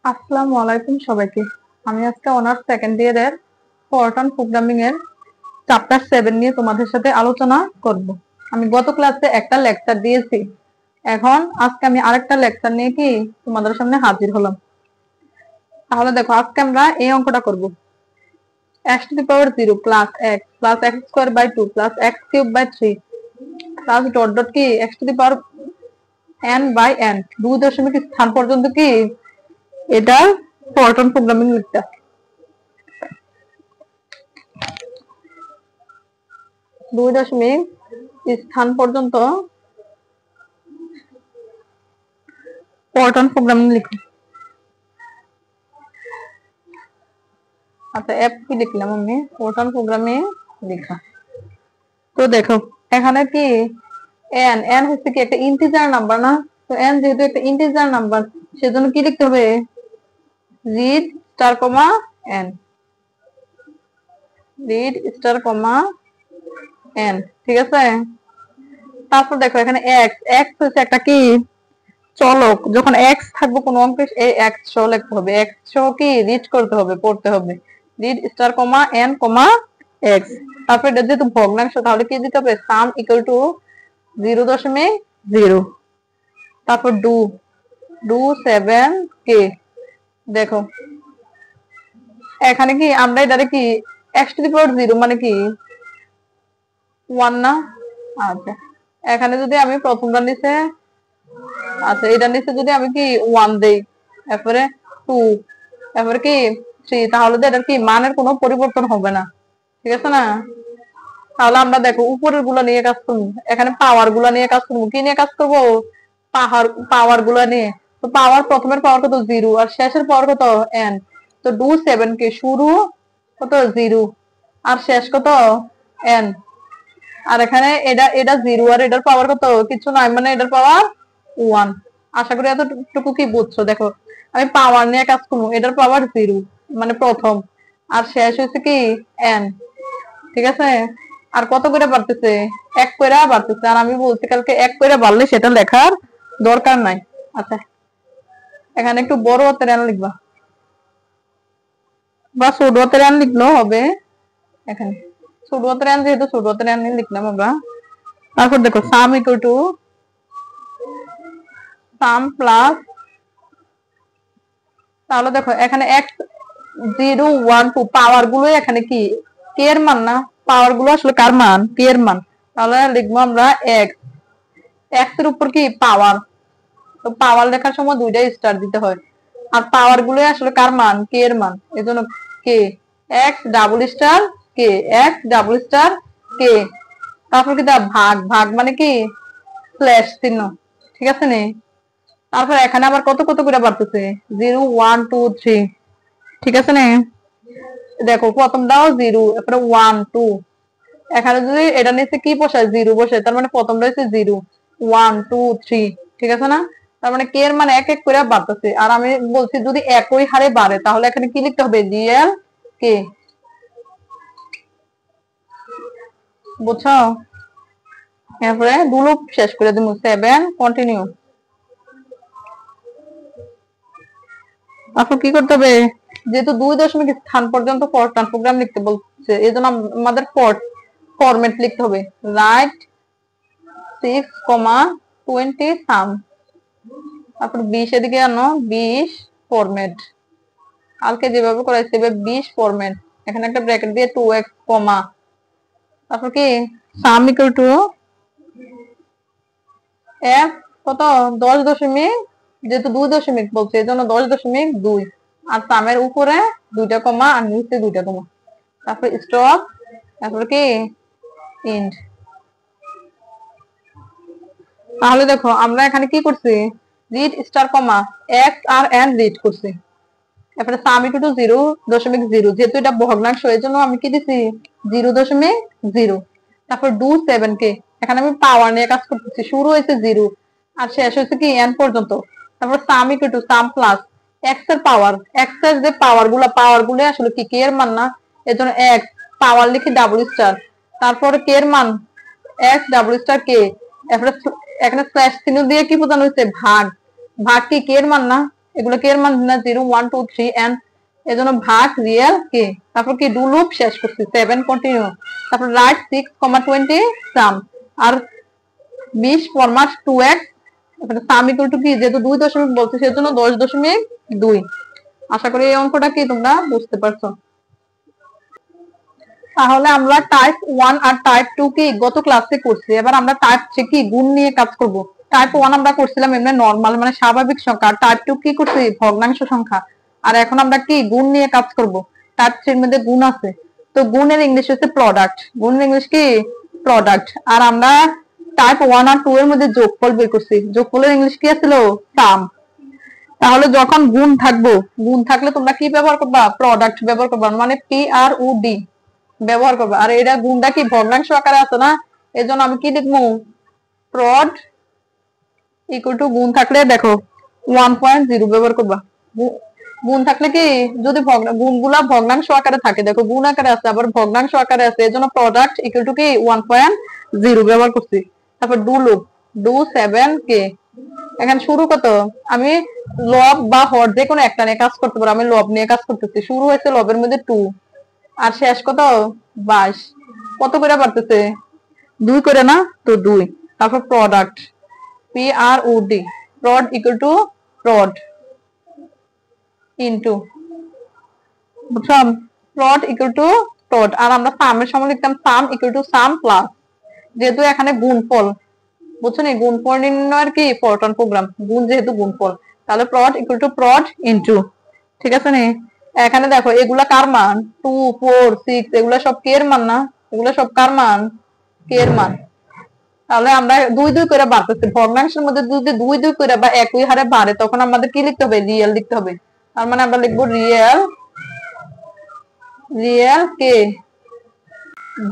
আসসালামু আলাইকুম সবাইকে। আমি আজকে অনার্স সেকেন্ড ইয়ারের ফরট্রান প্রোগ্রামিং এর চ্যাপ্টার 7 নিয়ে তোমাদের সাথে আলোচনা করব। আমি গত ক্লাসে একটা লেকচার দিয়েছি, এখন আজকে আমি আরেকটা লেকচার নিয়ে কি তোমাদের সামনে হাজির হলাম। তাহলে দেখো, আজকে আমরা এই অঙ্কটা করব। x to the power 0 plus x square by 2 plus x cube by 3 plus dot dot কি x to the power n by n, 2 দশমিক স্থান পর্যন্ত কি এটা ফরট্রান প্রোগ্রামিং লিখতে। 2 দশমিক স্থান পর্যন্ত ফরট্রান প্রোগ্রামিং লিখো। আচ্ছা, অ্যাপ কি লিখলাম আমি? ফরট্রান প্রোগ্রামিং লেখা। তো দেখো, এখানে কি n n হচ্ছে কি একটা ইন্টিজার নাম্বার না? তো n যেহেতু একটা ইন্টিজার নাম্বার, সেজন্য কি লিখতে হবে? রিড স্টার কমা n, রিড স্টার কমা n, ঠিক আছে? তারপর দেখো, এখানে x x হচ্ছে একটা কি চলক। যখন x থাকবে কোন অঙ্কে, এই x সহ লিখতে হবে, x সহ কি রিড করতে হবে, পড়তে হবে। রিড স্টার কমা n কমা x। তারপর এটা যেহেতু ভগ্নাংশ, তাহলে কি দিতে হবে? সাম ইকুয়াল টু 0.0। তারপর ডু ডু 7k। দেখো, এখানে কি আমরা এটা কি x টু দি পাওয়ার 0 মানে কি 1 না? আচ্ছা, এখানে যদি আমি প্রথমটা নিচে, আচ্ছা এটা নিচে যদি আমি কি 1 দেই, তারপরে 2, তারপরে কি 3, তাহলে তো এটার কি মানের কোনো পরিবর্তন হবে না, ঠিক আছে না? তাহলে আমরা দেখো উপরের গুলা নিয়ে কাজ করবো, এখানে পাওয়ার গুলা নিয়ে কাজ করবো। কি নিয়ে কাজ করবো? পাওয়ার গুলা নিয়ে। তো পাওয়ার, প্রথমের পাওয়ার কত? 0, আর শেষের পাওয়ার কত? n। তো ডু 7k, শুরু কত? 0, আর শেষ কত? n। আর এখানে এটা এটা 0, আর এটার পাওয়ার কত? কিছু নয়, মানে এটার পাওয়ার 1। আশা করি এতটুকু কি বুঝছো। দেখো, আমি পাওয়ার নিয়ে কাজ করবো, এটার পাওয়ার 0 মানে প্রথম, আর শেষ হচ্ছে কি n, ঠিক আছে? আর কত করে বাড়তেছে? 1 করে বাড়তেছে। আর আমি বলছি কালকে 1 করে বাড়লে সেটা লেখার দরকার নাই। আচ্ছা, এখানে একটু বড় হাতের n লিখবা, বা ছোট হাতের n লিখলেও হবে। এখানে ছোট হাতের n, যেহেতু ছোট হাতের n লিখলাম আমরা। তারপর দেখো, সাম ইকুয়াল টু সাম প্লাস, তাহলে দেখো এখানে x 0 1 2 পাওয়ার গুলো এখানে কি কে এর মান না? পাওয়ার গুলো আসলে কার মান? কে এর মান। তাহলে লিখবো আমরা x, x এর উপর কি পাওয়ার। তো পাওয়ার লেখার সময় দুইটা স্টার দিতে হয়, আর পাওয়ার গুলো আসলে কার মান? কে এর মান, এজন্য কে, এক্স ডাবল স্টার কে, এক্স ডাবল স্টার কে। তারপর কি ভাগ, ভাগ মানে কি স্ল্যাশ চিহ্ন, ঠিক আছে নে? তারপর এখানে আবার কত কত করে বাড়তেছে? 0 1 2 3, ঠিক আছে নে? দেখো, প্রথমটাও 0, এরপরে 1 2, এখানে যদি এটা নিচে কি বসায়? 0 বসায়, তার মানে প্রথমটা হচ্ছে 0 1 2 3, ঠিক আছে না? তার মানে কে এর মানে এক এক করে বাড়তেছে। আর আমি বলছি যদি একই হারে বাড়ে, তাহলে এখানে কি লিখতে হবে? রিয়েল কে, বুঝছো? এরপরে দু লুপ শেষ করে দিব, 7 কন্টিনিউ। এখন কি করতে হবে? যেহেতু 2 দশমিক স্থান পর্যন্ত ফরট্রান প্রোগ্রাম লিখতে বলছে, এই জন্য আমাদের ফরম্যাট লিখতে হবে। রাইট 6,20 সাম, তারপর 20 এদিকে আনো, 20 ফরম্যাট, কালকে যেভাবে করাইছে 20 ফরম্যাট। এখানে একটা ব্র্যাকেট দিয়ে 2x কমা, তারপর কি সাম ইকুয়াল টু f কত? 10 দশমিক, যেহেতু 2 দশমিক বলছে এই জন্য 10.2, আর সামের উপরে দুইটা কমা আর নিচে দুইটা কমা, তারপর স্টপ, তারপর কি এন্ড। তাহলে দেখো আমরা এখানে কি করছি? রিড স্টার কমা এক্স আর এন রিড করছি। এরপরে সাম ইকুয়াল টু 0.0, যেহেতু এটা ভগ্নাংশ এই জন্য আমি কি দিছি? 0.0। তারপর ডু 7k, এখানে আমি পাওয়ার নিয়ে কাজ করতেছি, শুরু হয়েছে 0 আর শেষ হয়েছে কি n পর্যন্ত। তারপর সাম equal to sum plus x এর পাওয়ার, x এর যে পাওয়ার গুলো আসলে কি কে এর মান না? এজন্য x পাওয়ার লিখি ডাবল স্টার, তারপর কে এর মান x ডাবল স্টার কে। এরপরে এখানে স্ল্যাশ চিহ্ন দিয়ে কি বোঝানো হয়েছে? ভাগ, ভাগ কি কে এর মান না? এগুলো কে এর মান না 0 1 2 3 এন্ড এজন্য ভাগ রিয়েল কে, তারপর কি ডু লুপ শেষ করছি 7 কন্টিনিউ, তারপর রাইট 6,20 সাম, আর 20 ফরম্যাট 2x, তারপরে সাম ইকুয়াল টু কি, যেহেতু 2 দশমিক বলছে সেজন্য 10.2। আশা করি এই অঙ্কটা কি তোমরা বুঝতে পারছো। তাহলে আমরা টাইপ 1 আর টাইপ 2 কি গত ক্লাসে করছি, এবার আমরা টাইপ 3 কি গুণ নিয়ে কাজ করব। টাইপ 1 আমরা করছিলাম এমনি নরমাল মানে স্বাভাবিক সংখ্যা, আর টাইপ 2 কি করছি ভগ্নাংশ সংখ্যা, আর এখন আমরা কি গুণ নিয়ে কাজ করব। টাইপ 3 এর মধ্যে গুণ আছে, তো গুণের ইংলিশ হচ্ছে প্রোডাক্ট, গুণের ইংলিশ কি প্রোডাক্ট। আর আমরা টাইপ 1 আর 2 এর মধ্যে যোগফল বের করছি, যোগফলের ইংলিশ কি ছিল সাম। তাহলে যখন গুণ থাকবো, গুণ থাকলে তোমরা কি ব্যবহার করবা, প্রোডাক্ট ব্যবহার করবা, মানে পি আর ও ডি ব্যবহার করবে। আর এটা গুণটা কি ভগ্নাংশ আকারে আছে না, এজন্য আমি কি লিখবো প্রড ইকুয়াল টু, গুণ থাকলে দেখো 1.0 ব্যবহার করবা। গুণ থাকলে কি যদি গুণগুলা ভগ্নাংশ আকারে থাকে, দেখো গুণ আকারে আছে আবার ভগ্নাংশ আকারে আছে, এজন্য প্রোডাক্ট ইকুয়াল টু কি 1.0 ব্যবহার করছি। তারপর ডু লুপ ডু 7 কে, এখানে শুরু কত, আমি লব বা হর যে কোনো একটা নিয়ে কাজ করতে পারো, আমি লব নিয়ে কাজ করতেছি, শুরু হয়েছে লবের মধ্যে 2 আর শেষ কত 22, কত করে বাড়তেছে 2 করে না, তো 2। তারপর product p r o d, prod equal to prod into, বুঝলাম, প্রড ইকুয়াল টু প্রড। আর আমরা সামের সময় লিখতাম sum equal to sum plus, যেহেতু এখানে গুণফল, বুঝছো নি, গুণফল নির্ণয়ের কি ফরট্রান প্রোগ্রাম, গুণ যেহেতু গুণফল, তাহলে prod equal to prod into, ঠিক আছে নি। এখানে দেখো এগুলা কার মান 2 4 6, এগুলা সব কে এর মান না, এগুলা সব কার মান কে এর মান। তাহলে আমরা 2 2 করে বাড়তেছি, ভগ্নাংশের মধ্যে যদি 2 2 করে বা একই হারে বাড়ে তখন আমাদের কি লিখতে হবে, রিয়েল লিখতে হবে। তার মানে আমরা লিখবো রিয়েল, রিয়েল কে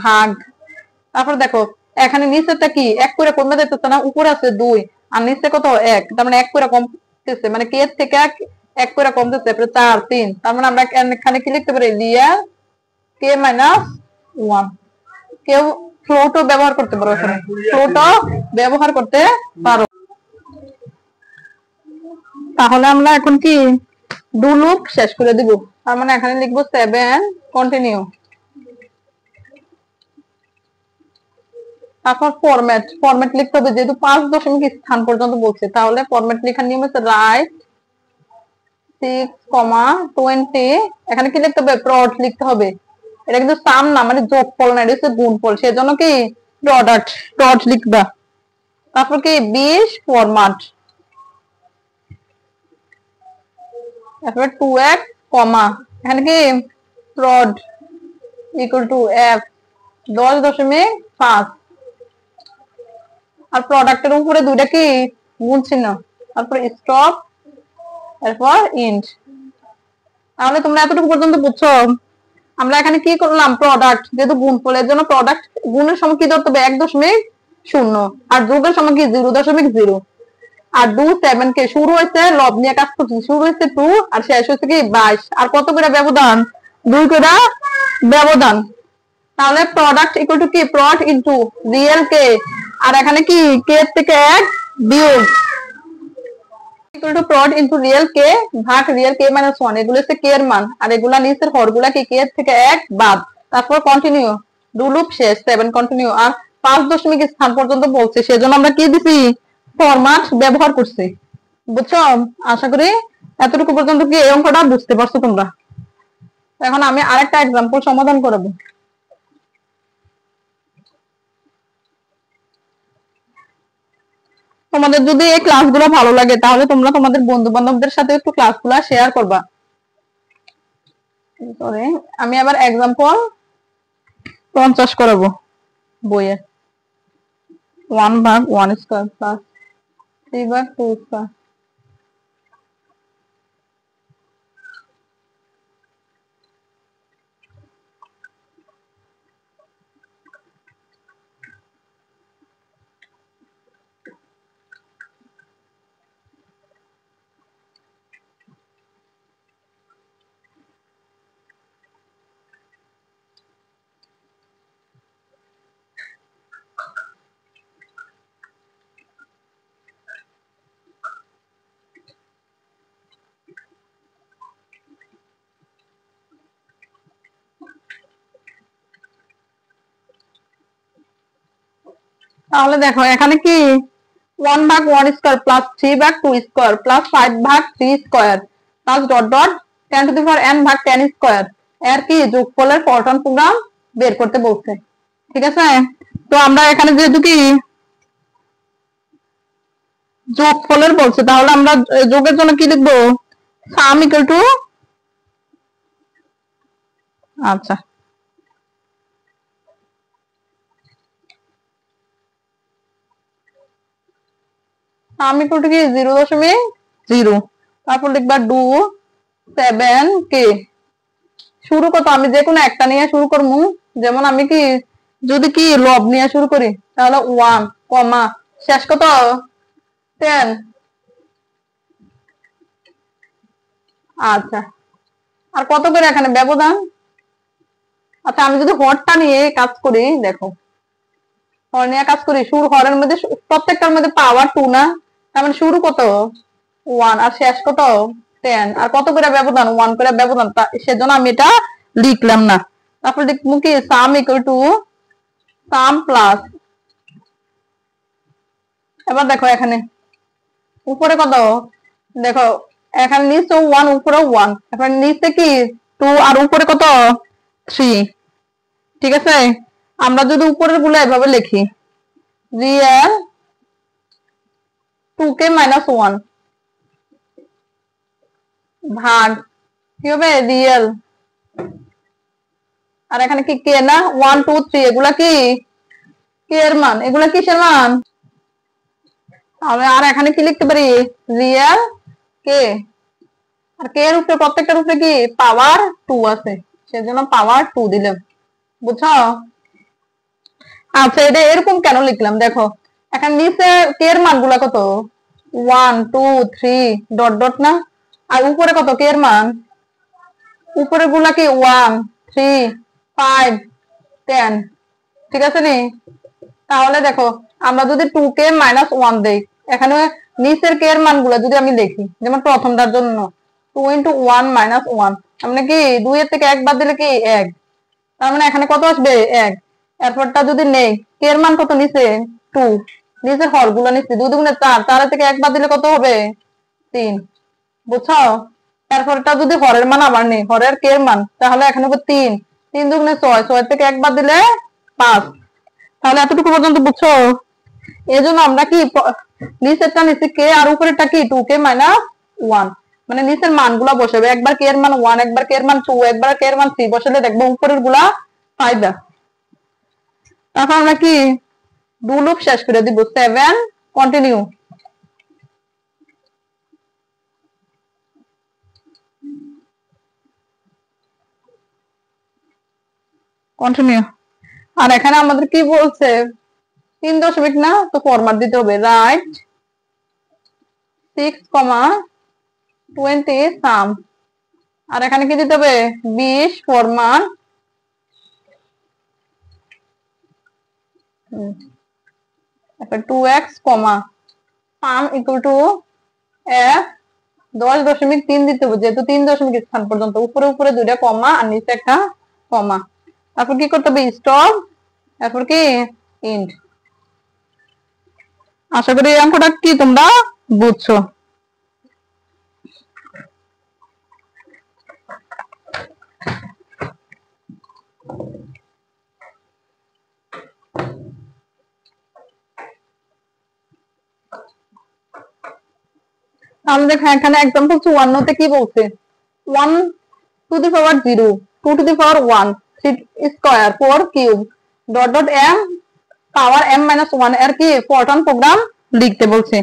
ভাগ, তারপর দেখো এখানে নিচেরটা কি এক করে কমে যেতেছে না, উপরে আছে 2 আর নিচে কত 1, তার মানে এক করে কমতেছে, মানে কে থেকে এক করে কমতেছে, তারপরে 4 3, তার মানে আমরা এখানে কি লিখতে পারি রিয়েল কে মাইনাস 1। কেউ ফ্লোটও ব্যবহার করতে পারো, এখানে ফ্লোটও ব্যবহার করতে পারো। তাহলে আমরা এখন কি ডু লুপ শেষ করে দিব, তার মানে এখানে লিখবো 7 কন্টিনিউ, তারপর ফরম্যাট, ফরম্যাট লিখতে হবে যেহেতু 5 দশমিক স্থান পর্যন্ত বলছে, তাহলে ফরম্যাট লেখার নিয়ম হচ্ছে রাইট 6,20, এখানে কি লিখতে হবে প্রড লিখতে হবে, এটা কিন্তু সাম না মানে যোগফল না, এটা হচ্ছে গুণফল, সেজন্য কি প্রোডাক্ট প্রড লিখবা। তারপর কি 20 ফরম্যাট, তারপর 2x কমা, এখানে কি প্রড ইকুয়াল টু f 10.5, আর প্রোডাক্টের উপরে দুইটা কি গুণ চিহ্ন, তারপর স্টপ, তারপর ইন্ট। তাহলে তোমরা এতটুকু পর্যন্ত বুঝছো। আমরা এখানে কি করলাম, প্রোডাক্ট যেহেতু গুণফলের জন্য প্রোডাক্ট গুণের সময় কি ধরতে হবে 1.0, আর যোগের সময় কি 0.0, আর ডু 7 কে শুরু হয়েছে লব নিয়ে কাজ করছে, শুরু হয়েছে 2 আর শেষ হয়েছে কি 22, আর কত করে ব্যবধান 2 করে ব্যবধান। তাহলে প্রোডাক্ট ইকুয়াল টু কি প্রড ইনটু রিয়েল কে, আর এখানে কি কে থেকে 1 বিয়োগ equal to prod into real কে ভাগ রিয়েল কে মাইনাস 1, এগুলো হচ্ছে কে এর মান, আর এগুলা নিচের হরগুলা কি কে থেকে 1 বাদ, তারপর কন্টিনিউ ডু লুপ শেষ 7 কন্টিনিউ, আর 5 দশমিক স্থান পর্যন্ত বলছে সেজন্য আমরা কি দিছি ফরম্যাট ব্যবহার করছি, বুঝছো। আশা করি এতটুকু পর্যন্ত কি এই অঙ্কটা বুঝতে পারছো তোমরা। এখন আমি আরেকটা এক্সাম্পল সমাধান করব। তোমাদের যদি এই ক্লাসগুলো ভালো লাগে তাহলে তোমরা তোমাদের বন্ধু বান্ধবদের সাথে একটু ক্লাসগুলো শেয়ার করবা। সরি, আমি আবার এক্সাম্পল 50 করাবো বইয়ে, 1/1² প্লাস 3/2²। তাহলে দেখো এখানে কি 1/1² plus 3/2² plus 5/3² plus dot dot 10^n/10², এর কি যোগফলের পল্টন প্রোগ্রাম বের করতে বলছে। ঠিক আছে, তো আমরা এখানে যেহেতু কি যোগফলের বলছে, তাহলে আমরা যোগের জন্য কি লিখবো? সাম ইকুয়াল টু, আচ্ছা সাম ইকুয়াল টু কি 0.0, তারপর লিখবা ডু 7k। শুরু কত? আমি যে কোনো একটা নিয়ে শুরু করবো। যেমন আমি কি যদি কি লব নিয়ে শুরু করি তাহলে 1, কমা শেষ কত? 10। আচ্ছা, আর কত করে এখানে ব্যবধান? আচ্ছা, আমি যদি হরটা নিয়ে কাজ করি, দেখো হর নিয়ে কাজ করি, শুরু হরের মধ্যে প্রত্যেকটার মধ্যে পাওয়ার 2 না, তার মানে শুরু কত? 1 আর শেষ কত? 10। আর কত করে ব্যবধান? 1 করে ব্যবধান, সেজন্য আমি এটা লিখলাম না। তারপর লিখবো কি সাম ইকুয়াল টু সাম প্লাস, এবার দেখো এখানে উপরে কত? দেখো এখানে নিচে 1, উপরে 1, এখানে নিচে কি 2 আর উপরে কত? 3। ঠিক আছে, আমরা যদি উপরের গুলো এভাবে লিখি, রিয়েল 2k - 1 ভাগ কি হবে? রিয়েল, আর এখানে কি কে না 1 2 3, এগুলা কি কে এর মান, এগুলা কিসের মান? আর এখানে কি লিখতে পারি? রিয়েল কে, আর কে এর উপরে প্রত্যেকটার উপরে কি পাওয়ার 2 আছে, সেজন্য পাওয়ার 2 দিলাম। বুঝছো? আচ্ছা, এটা এরকম কেন লিখলাম দেখো, এখানে নিচে কে এর মান গুলা কত? 1 2 3 ডট ডট না, আর উপরে কত কে এর মান? উপরে গুলা কি 1 3 5 10। ঠিক আছে নি? তাহলে দেখো আমরা যদি 2k - 1 দেই, এখানে নিচের কে এর মান গুলা যদি আমি দেখি, যেমন প্রথমটার জন্য 2 × 1 - 1, মানে কি 2 এর থেকে 1 বাদ দিলে কি 1, তার মানে এখানে কত আসবে? 1। এরপরটা যদি নেই, কে এর মান কত নিচে? 2, নিচের হর গুলো নিচে 2 2 4, 4 থেকে 1 বাদ দিলে কত হবে? 3। বুঝছো? এরপরটা যদি হরের মান আবার নেই, হরের কে এর মান, তাহলে এখানে হবে 3, 3 2 6, 6 থেকে 1 বাদ দিলে 5। তাহলে এতটুকু পর্যন্ত বুঝছো? এই জন্য আমরা কি নিচেরটা নিচে কে আর উপরেরটা কি 2k - 1, মানে নিচের মানগুলা বসাবে, একবার কে এর মান 1, একবার কে এর মান 2, একবার কে এর মান 3 বসালে দেখবো উপরের গুলা পাইবা। তারপর আমরা কি ডু লুপ শেষ করে দিব, 7 কন্টিনিউ। কন্টিনিউ, আর এখানে আমাদের কি বলছে? 3 দশমিক না, তো ফরম্যাট দিতে হবে, রাইট 6, 20 সাম, আর এখানে কি দিতে হবে? 20 ফরম্যাট 2x, সাম ইকুয়াল টু f 10.3 দিতে হবে, যেহেতু 3 দশমিক স্থান পর্যন্ত, উপরে উপরে 2টা কমা আর নিচে একটা কমা। তারপর কি করতে হবে? স্টপ, তারপর কি ইন্ড। আশা করি এই অঙ্কটা কি তোমরা বুঝছো। তাহলে দেখো এখানে এক্সাম্পল 1 তে কি বলছে? 1 to the power 0, 2 to the power 1, 3 square 4 cube dot dot m power m - 1 এর কি পল্টন প্রোগ্রাম লিখতে বলছে।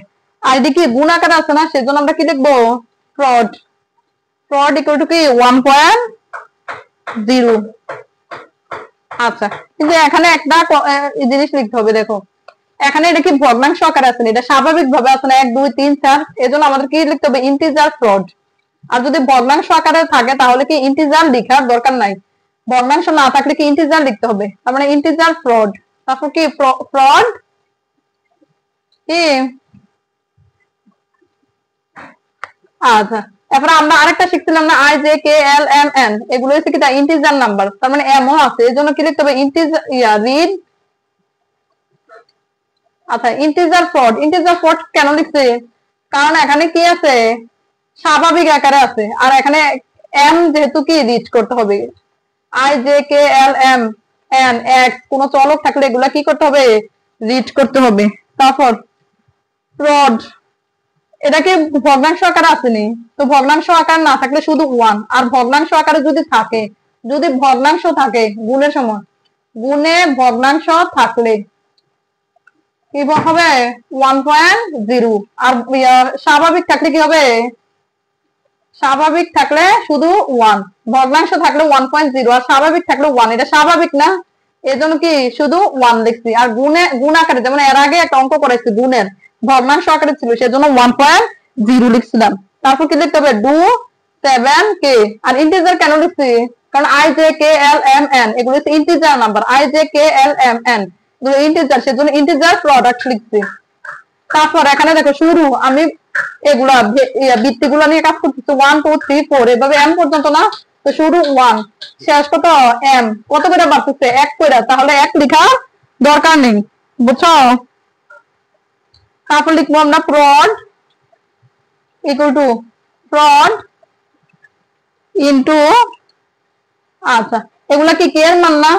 আর এদিকে গুণ আকার আছে না, সেজন্য আমরা কি লিখবো? প্রড, প্রড ইকুয়াল টু কি 1.0। আচ্ছা, কিন্তু এখানে একটা জিনিস লিখতে হবে, দেখো এখানে এটা কি ভগ্নাংশ আকার আছে, এটা স্বাভাবিক ভাবে আছে না 1 2 3 4, এজন্য আমাদের কি লিখতে হবে? Integer prod. আর যদি ভগ্নাংশ আকারে থাকে তাহলে কি ইন্টিজার লেখার দরকার নাই, ভগ্নাংশ না থাকলে কি ইন্টিজার লিখতে হবে, তার মানে ইন্টিজার প্রড। তারপর কি প্রড কি, আচ্ছা এরপর আমরা আরেকটা শিখছিলাম না, i j k l m n, এগুলো হচ্ছে কি ইন্টিজার নাম্বার, তার মানে এমও আছে, এজন্য কি লিখতে হবে? ইন্টিজার রিড আচ্ছা, ইন্টিজার ফ্লোট কেন লিখছি? কারণ এখানে কি আছে, স্বাভাবিক আকারে আছে, আর এখানে এম যেহেতু কি রিড করতে হবে, i j k l m n x কোন চলক থাকলে এগুলা কি করতে হবে, রিড করতে হবে। তারপর প্রড, এটা কি ভগ্নাংশ আকারে আসেনি? তো ভগ্নাংশ আকার না থাকলে শুধু ওয়ান, আর ভগ্নাংশ আকারে যদি থাকে, যদি ভগ্নাংশ থাকে গুণের সময়, গুণে ভগ্নাংশ থাকলে কি হবে 1.0, আর স্বাভাবিক থাকলে কি হবে, স্বাভাবিক থাকলে শুধু ওয়ান, ভগ্নাংশ থাকলে 1.0, আর স্বাভাবিক থাকলে ওয়ান। এটা স্বাভাবিক না, এজন্য কি শুধু ওয়ান লিখছি। আর গুণ আকারে যেমন এর আগে একটা অঙ্ক করেছি গুণের, ভগ্নাংশ আকারে ছিল সেজন্য 1.0 লিখছিলাম। তারপর কি লিখতে হবে, ডু 7k। আর ইন্টিজার কেন লিখছি, কারণ i j k l m n এগুলো হচ্ছে integer number, i j k l m n এগুলো ইন্টিজার, সেজন্য ইন্টিজার প্রোডাক্ট লিখছি। তারপর এখানে দেখো শুরু, আমি এগুলা বৃত্তি গুলা নিয়ে কাজ করতেছি 1 2 3 4 এভাবে এম পর্যন্ত না, তো শুরু 1 শেষ কত এম, কত করে বাড়তেছে 1 করে, তাহলে 1 লেখা দরকার নেই, বুঝছো? তারপর লিখবো আমরা prod equal to prod into, আচ্ছা এগুলা কি কে এর মান না,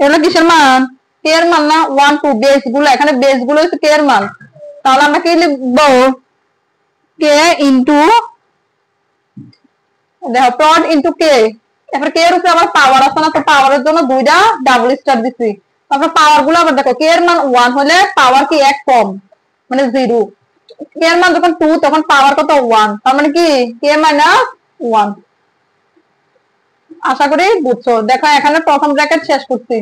এগুলা কিসের মান, কে এর মান না, 1 2 বেস গুলো, এখানে বেস গুলো হচ্ছে কে এর মান, তাহলে আমরা কি লিখবো, কে ইনটু, দেখো প্রড ইনটু কে, এরপর কে এর উপরে আবার পাওয়ার আছে না, তো পাওয়ারের জন্য দুইটা ডাবল স্টার দিছি। তারপর পাওয়ার গুলো আবার দেখো, কে এর মান 1 হলে পাওয়ার কি 1 কম মানে 0, কে এর মান যখন 2 তখন পাওয়ার কত 1, তার মানে কি কে মাইনাস 1। আশা করি বুঝছো। দেখো এখানে প্রথম ব্র্যাকেট শেষ করছি,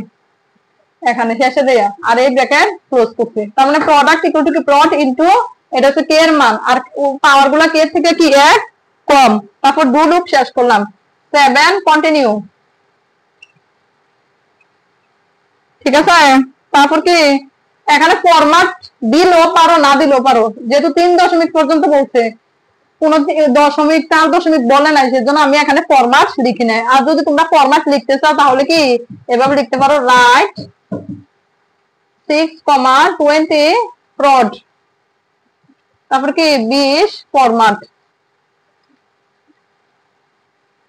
এখানে শেষে দেয়া, আর এই ব্র্যাকেট ক্লোজ করছি, তার মানে প্রোডাক্ট ইকুয়াল টু কি প্রড ইনটু, এটা হচ্ছে কে এর মান, আর পাওয়ার গুলা কে থেকে কি 1 কম, তারপর ডু লুপ শেষ করলাম 7 কন্টিনিউ, ঠিক আছে? তারপর কি এখানে ফরম্যাট দিলেও পারো না দিলেও পারো, যেহেতু 3 দশমিক পর্যন্ত বলছে, কোন দশমিক 4 দশমিক বলে নাই, সেজন্য আমি এখানে ফরম্যাট লিখি নাই। আর যদি তোমরা ফরম্যাট লিখতে চাও তাহলে কি এভাবে লিখতে পারো, রাইট 6,20 প্রড, তারপর কি 20 ফরম্যাট,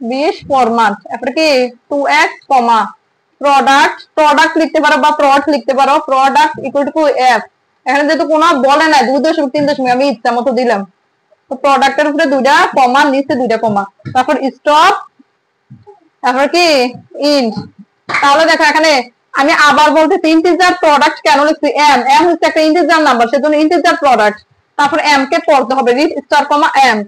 20 ফরম্যাট, তারপর কি 2x কমা প্রোডাক্ট লিখতে পারো বা প্রড লিখতে পারো, প্রোডাক্ট ইকুয়াল টু f। এখানে যেহেতু কোনো বলে নাই 2 দশমিক 3 দশমিক, আমি ইচ্ছা মতো দিলাম, তো প্রোডাক্টের উপরে দুইটা কমা, নিচে দুইটা কমা, তারপর স্টপ, তারপর কি ইন্ট। তাহলে দেখো এখানে আমি আবার বলতেছি ইন্টিজার প্রোডাক্ট কেন লিখছি, এম এম হচ্ছে একটা ইন্টিজার নাম্বার, সেজন্য ইন্টিজার প্রোডাক্ট, তারপর এম কে পড়তে হবে রিড স্টার কমা এম,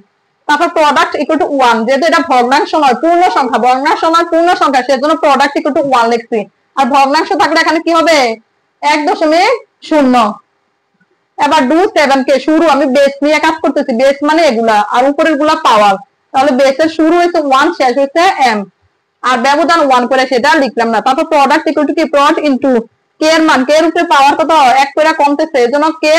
তারপর প্রোডাক্ট ইকুয়াল টু 1, যেহেতু এটা ভগ্নাংশ নয় পূর্ণ সংখ্যা, ভগ্নাংশ নয় পূর্ণ সংখ্যা, সেজন্য প্রোডাক্ট ইকুয়াল টু 1 লিখছি। আর ভগ্নাংশ থাকলে এখানে কি হবে 1.0। এবার ডু 7k শুরু, আমি বেস নিয়ে কাজ করতেছি, বেস মানে এগুলা, আর উপরের গুলা পাওয়ার, তাহলে বেসের শুরু হয়েছে 1 শেষ হয়েছে m, আর ব্যবধান 1 করে সেটা লিখলাম না। তারপর প্রোডাক্ট ইকুয়াল টু কি প্রড ইনটু কে এর মান, কে এর উপরে পাওয়ার কত 1 করে কমতেছে, এজন্য কে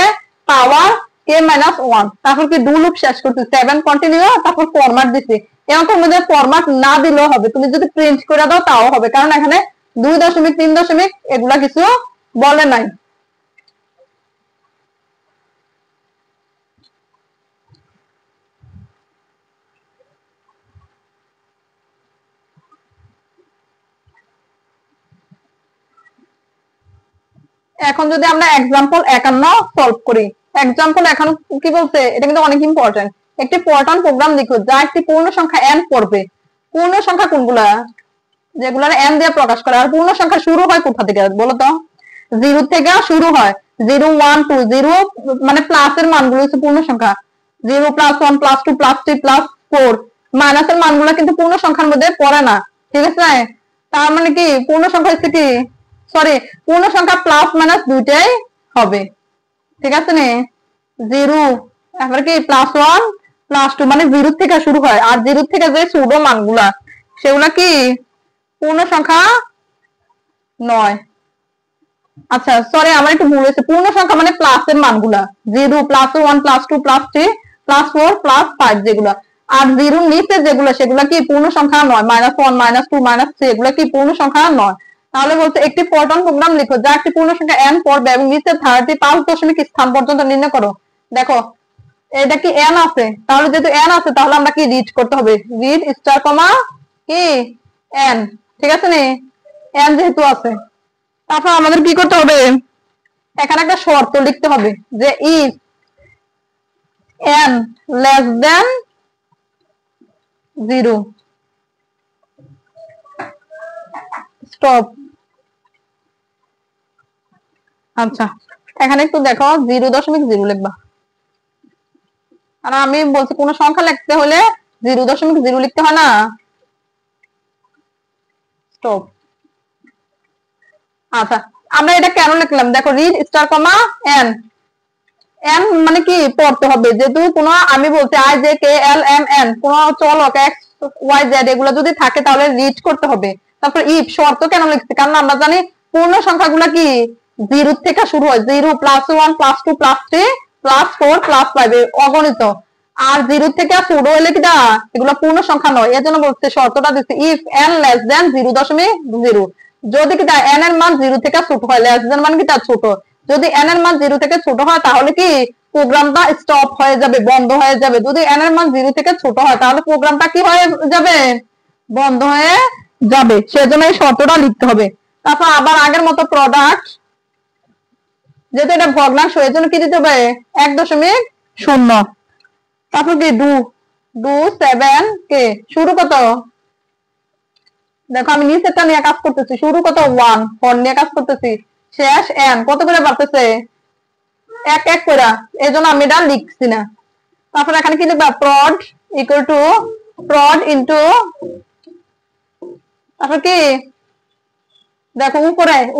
পাওয়ার কে মাইনাস 1, তারপর কি ডু লুপ শেষ করতে 7 কন্টিনিউ, তারপর ফরম্যাট দিছি। এরকম মধ্যে ফরম্যাট না দিলেও হবে, তুমি যদি প্রিন্ট করে দাও তাও হবে, কারণ এখানে 2 দশমিক 3 দশমিক এগুলা কিছু বলে নাই। এখন যদি আমরা এক্সাম্পল 51 সলভ করি, এক্সাম্পল এখন কি বলছে, এটা কিন্তু অনেক ইম্পর্টেন্ট। একটি পর্টান প্রোগ্রাম লিখো যা একটি পূর্ণ সংখ্যা n পড়বে। পূর্ণ সংখ্যা কোনগুলা, যেগুলা n দিয়ে প্রকাশ করে। আর পূর্ণ সংখ্যা শুরু হয় কোথা থেকে বলো তো, 0 থেকে শুরু হয়, 0 1 2 0 মানে প্লাসের মানগুলো হচ্ছে পূর্ণ সংখ্যা, 0 প্লাস 1 প্লাস 2 প্লাস 3 প্লাস 4, মাইনাসের মানগুলো কিন্তু পূর্ণ সংখ্যার মধ্যে পড়ে না, ঠিক আছে? তার মানে কি পূর্ণ সংখ্যা হচ্ছে কি, সরি পূর্ণ সংখ্যা প্লাস মাইনাস দুইটাই হবে, ঠিক আছে নে? 0 তারপরে কি প্লাস 1 প্লাস 2 মানে 0 থেকে শুরু হয়, আর 0 থেকে যে ছোট মানগুলা সেগুলা কি পূর্ণ সংখ্যা নয়। আচ্ছা সরি আমার একটু ভুল হয়েছে, পূর্ণ সংখ্যা মানে প্লাসের মানগুলা, 0 plus 1 plus 2 plus 3 plus 4 plus 5 যেগুলা, আর 0 নিচে যেগুলা সেগুলা কি পূর্ণ সংখ্যা নয়, -1 -2 -3 এগুলা কি পূর্ণ সংখ্যা নয়। তাহলে বলছে একটি প্রোটন প্রোগ্রাম লিখো যা একটি পূর্ণ সংখ্যা n পড়বে এবং নিচে ধারাটি 5 দশমিক স্থান পর্যন্ত নির্ণয় করো। দেখো এটা কি n আছে, তাহলে যেহেতু n আছে তাহলে আমরা কি রিড করতে হবে, রিড স্টার কমা কি n, ঠিক আছে নি, n যেহেতু আছে। তারপর আমাদের কি করতে হবে, এখানে একটা শর্ত লিখতে হবে যে if n less than 0 stop. আচ্ছা এখানে একটু দেখো 0.0 লিখবা, আর আমি বলছি কোন সংখ্যা লিখতে হলে 0.0 লিখতে হয় না, স্টপ। আচ্ছা আমরা এটা কেন লিখলাম, দেখো রিড স্টার কমা n, n মানে কি পড়তে হবে, যেহেতু কোনো আমি বলছি i j k l m n কোন চলক x y z এগুলো যদি থাকে তাহলে রিড করতে হবে। তারপর ইফ শর্ত কেন লিখছি, কারণ আমরা জানি পূর্ণ সংখ্যাগুলো কি 0 থেকে শুরু হয়, 0 +1 +2 +3 +4 +5 অগণিত, আর 0 থেকে শুরু হলে কিটা এগুলো পূর্ণ সংখ্যা নয়, এজন্য বলতে শর্তটা দিচ্ছি ইফ n লেস দেন 0.0, যদি কিটা n এর মান 0 থেকে ছোট হয়, লেস দেন মানে কিটা ছোট, যদি n এর মান 0 থেকে ছোট হয় তাহলে কি প্রোগ্রামটা স্টপ হয়ে যাবে, বন্ধ হয়ে যাবে। যদি n এর মান 0 থেকে ছোট হয় তাহলে প্রোগ্রামটা কি হয়ে যাবে, বন্ধ হয়ে যাবে, সেজন্য এই শর্তটা লিখতে হবে। তারপর আবার আগের মতো প্রোডাক্ট, যেহেতু এটা ভগ্নাংশ এর জন্য কি দিতে হবে 1.0, তারপর কি ডু 7 কে শুরু কত, দেখো আমি নিচেরটা নিয়ে কাজ করতেছি, শুরু কত 1 4 নিয়ে কাজ করতেছি, শেষ n কত করে বাড়তেছে 1 করে, এই জন্য আমি এটা লিখছি না। তারপর এখানে কি লিখবা prod equal to prod into, তারপর কি দেখো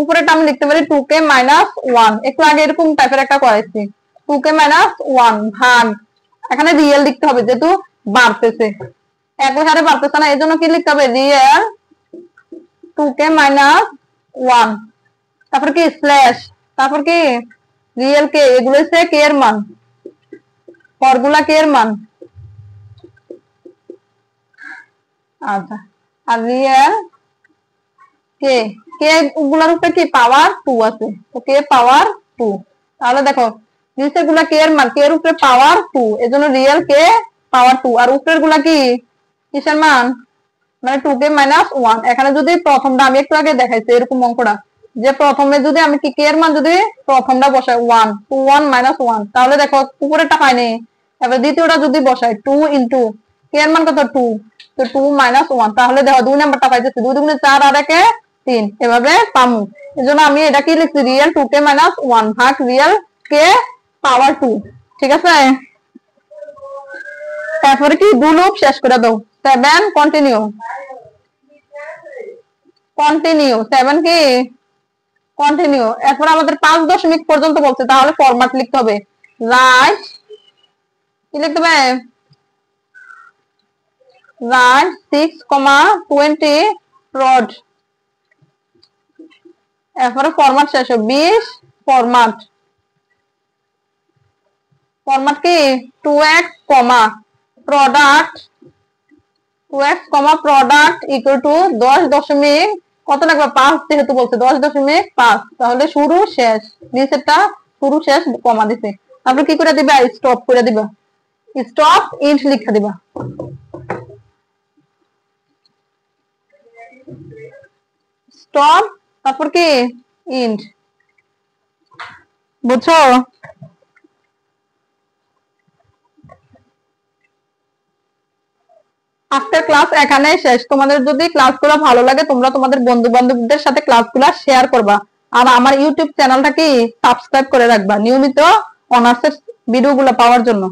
উপরেটা আমি লিখতে পারি 2k - 1, একটু আগে এরকম টাইপের একটা করেছি 2k - 1 ভাগ, এখানে রিয়েল লিখতে হবে যেহেতু বাড়তেছে, একই হারে বাড়তেছে না, এই জন্য কি লিখতে হবে রিয়েল 2k - 1, তারপর কি স্ল্যাশ, তারপর কি রিয়েল কে, এগুলো হচ্ছে কে এর মান, ফর্মুলা কে এর মান। আচ্ছা আর রিয়েল কে, কে গুলার উপরে কি পাওয়ার 2 আছে, তো কে পাওয়ার 2, তাহলে দেখো নিচের গুলা কে এর মান, কে এর উপরে পাওয়ার 2, এজন্য রিয়েল কে পাওয়ার 2, আর উপরের গুলা কি কিসের মান, মানে 2k - 1। এখানে যদি প্রথমটা আমি একটু আগে দেখাইছি এরকম অঙ্কটা, যে প্রথমে যদি আমি কি কে এর মান যদি প্রথমটা বসাই 1 2 1 - 1, তাহলে দেখো উপরেরটা পাইনি, এবার দ্বিতীয়টা যদি বসাই 2 ইনটু কে এর মান কত 2, তো 2 - 1, তাহলে দেখো 2 নাম্বারটা পাইতেছি 2 2 4 আর 1 3, এভাবে পামু। এজন্য আমি এটা কি লিখছি রিয়েল 2k - 1 ভাগ রিয়েল কে পাওয়ার 2, ঠিক আছে। তারপরে কি ডু লুপ শেষ করে দাও 7 কন্টিনিউ 7 কি কন্টিনিউ। এরপর আমাদের 5 দশমিক পর্যন্ত বলছে, তাহলে ফরম্যাট লিখতে হবে রাইট, কি লিখতে হবে রাইট 6,20 প্রড, এরপরে ফরম্যাট শেষ 20 ফরম্যাট কি 2x product 2x product equal two 10 দশমিক কত লাগবে 5, যেহেতু বলছে 10.5, তাহলে শুরু শেষ, নিচেরটা শুরু শেষ কমা দিছে, তারপর কি করে দিবা স্টপ করে দিবা, স্টপ ইন্ট লিখে দিবা, স্টপ তারপর কি ইন্ট, বুঝছো। আজকের ক্লাস এখানেই শেষ। তোমাদের যদি ক্লাসগুলো ভালো লাগে তোমরা তোমাদের বন্ধু বান্ধবদের সাথে ক্লাসগুলো শেয়ার করবা, আর আমার ইউটিউব চ্যানেলটা কি সাবস্ক্রাইব করে রাখবা নিয়মিত অনার্সের ভিডিওগুলো পাওয়ার জন্য।